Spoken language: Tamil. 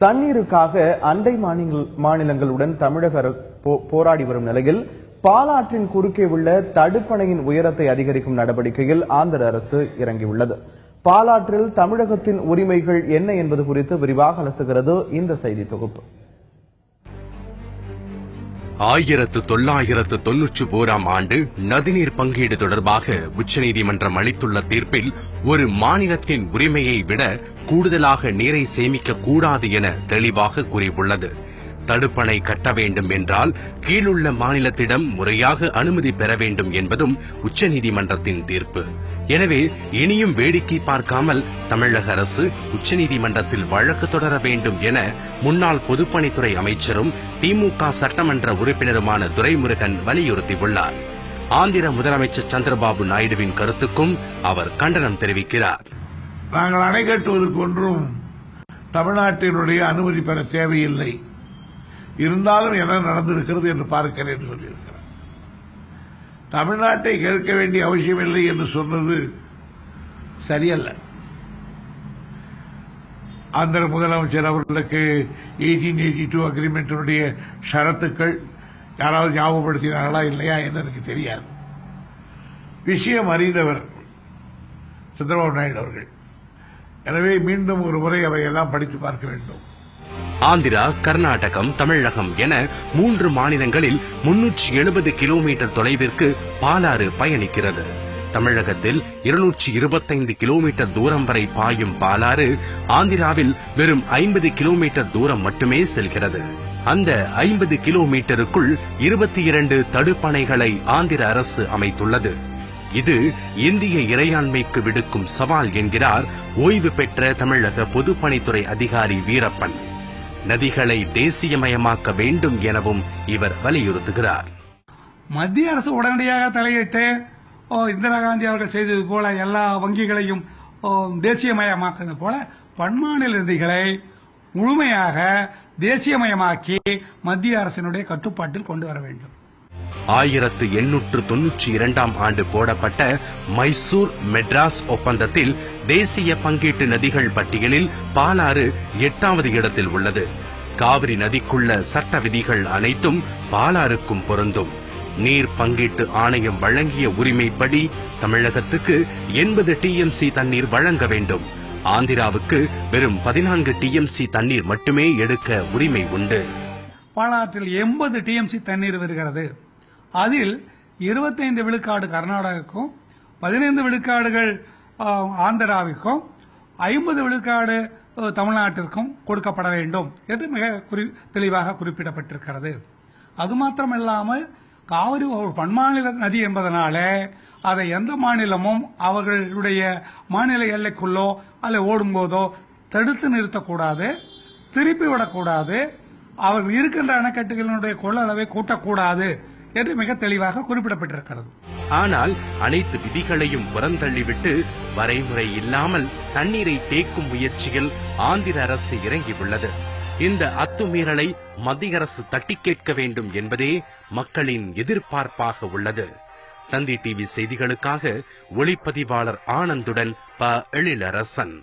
தண்ணீருக்காக அண்டை மாநிலங்களுடன் தமிழக போராடி வரும் நிலையில் பாலாற்றின் குறுக்கே உள்ள தடுப்பணையின் உயரத்தை அதிகரிக்கும் நடவடிக்கையில் ஆந்திர அரசு இறங்கியுள்ளது. பாலாற்றில் தமிழகத்தின் உரிமைகள் என்ன என்பது குறித்து விரிவாக அலசுகிறது இந்த செய்தி தொகுப்பு. 1991 ஆண்டு நதிநீர் பங்கீடு தொடர்பாக உச்சநீதிமன்றம் அளித்துள்ள தீர்ப்பில் ஒரு மாநிலத்தின் உரிமையை விட கூடுதலாக நீரை சேமிக்க கூடாது என தெளிவாக கூறியுள்ளது. தடுப்பணை கட்ட வேண்டும் என்றால் கீழுள்ள மாநிலத்திடம் முறையாக அனுமதி பெற வேண்டும் என்பதும் உச்சநீதிமன்றத்தின் தீர்ப்பு. எனவே இனியும் வேடிக்கை பார்க்காமல் தமிழக அரசு உச்சநீதிமன்றத்தில் வழக்கு தொடர வேண்டும் என முன்னாள் பொதுப்பணித்துறை அமைச்சரும் திமுக சட்டமன்ற உறுப்பினருமான துரைமுருகன் வலியுறுத்தியுள்ளார். ஆந்திர முதலமைச்சர் சந்திரபாபு நாயுடுவின் கருத்துக்கும் அவர் கண்டனம் தெரிவிக்கிறார். நாங்கள் அணை கட்டுவதற்கு ஒன்றும் தமிழ்நாட்டினுடைய அனுமதி பெற தேவையில்லை, இருந்தாலும் என்ன நடந்திருக்கிறது என்று பார்க்கிறேன் என்று சொல்லியிருக்கிறார். தமிழ்நாட்டை கேட்க வேண்டிய அவசியமில்லை என்று சொன்னது சரியல்ல. ஆந்திர முதலமைச்சர் அவர்களுக்கு 1882 அக்ரிமெண்டினுடைய ஷரத்துக்கள் யாராவது ஞாபகப்படுத்தினார்களா இல்லையா என்று எனக்கு தெரியாது. விஷயம் அறிந்தவர் சந்திரபாபு நாயுடு அவர்கள். எனவே மீண்டும் ஒரு முறை அவையெல்லாம் படித்து பார்க்க வேண்டும். ஆந்திரா, கர்நாடகம், தமிழகம் என 3 மாநிலங்களில் 370 கிலோமீட்டர் தொலைவிற்கு பாலாறு பயணிக்கிறது. தமிழகத்தில் 225 கிலோமீட்டர் தூரம் வரை பாயும் பாலாறு ஆந்திராவில் வெறும் 50 கிலோமீட்டர் தூரம் மட்டுமே செல்கிறது. அந்த 50 கிலோமீட்டருக்குள் 22 தடுப்பணைகளை ஆந்திர அரசு அமைத்துள்ளது. இது இந்திய இறையாண்மைக்கு விடுக்கும் சவால் என்கிறார் ஓய்வு பெற்ற தமிழக பொதுப்பணித்துறை அதிகாரி வீரப்பன். நதிகளை தேசியமயமாக்க வேண்டும் எனவும் இவர் வலியுறுத்துகிறார். மத்திய அரசு உடனடியாக தலையிட்டு இந்திரா காந்தி அவர்கள் செய்தது போல எல்லா வங்கிகளையும் தேசியமயமாக்குவது போல பன்மாநில நதிகளை முழுமையாக தேசியமயமாக்கி மத்திய அரசினுடைய கட்டுப்பாட்டில் கொண்டு வர வேண்டும். 1892 ஆண்டு போடப்பட்ட மைசூர் மெட்ராஸ் ஒப்பந்தத்தில் தேசிய பங்கீட்டு நதிகள் பட்டியலில் பாலாறு 8வது இடத்தில் உள்ளது. காவிரி நதிக்குள்ள சட்ட விதிகள் அனைத்தும் பாலாறுக்கும் பொருந்தும். நீர் பங்கீட்டு ஆணையம் வழங்கிய உரிமைப்படி தமிழகத்துக்கு 80 டிஎம்சி தண்ணீர் வழங்க வேண்டும். ஆந்திராவுக்கு வெறும் 14 டிஎம்சி தண்ணீர் மட்டுமே எடுக்க உரிமை உண்டு. பாலாற்றில் 80 டிஎம்சி தண்ணீர் வருகிறது. அதில் 25 விழுக்காடு கர்நாடகாவுக்கும், 15 விழுக்காடுகள் ஆந்திராவிற்கும், 50 விழுக்காடு தமிழ்நாட்டிற்கும் கொடுக்கப்பட வேண்டும் என்று மிக தெளிவாக குறிப்பிடப்பட்டிருக்கிறது. அது மாத்திரமல்லாமல் காவிரி ஒரு பன்மாநில நதி என்பதனால அதை எந்த மாநிலமும் அவர்களுடைய மாநில எல்லைக்குள்ளோ அல்ல ஓடும்போதோ தடுத்து நிறுத்தக்கூடாது, திருப்பிவிடக்கூடாது, அவர்கள் இருக்கின்ற அணைக்கட்டுகளினுடைய கொள்ளளவை கூட்டக்கூடாது என்று மிக தெளிவாக குறிப்பிடப்பட்டிருக்கிறது. ஆனால் அனைத்து விதிகளையும் புறந்தள்ளிவிட்டு வரைமுறை இல்லாமல் தண்ணீரை தேக்கும் முயற்சியில் ஆந்திர அரசு இறங்கியுள்ளது. இந்த அத்துமீறலை மத்திய அரசு தட்டி கேட்க வேண்டும் என்பதே மக்களின் எதிர்பார்ப்பாக உள்ளது. தந்தி டிவி செய்திகளுக்காக ஒளிப்பதிவாளர் ஆனந்துடன் ப. எழிலரசன்.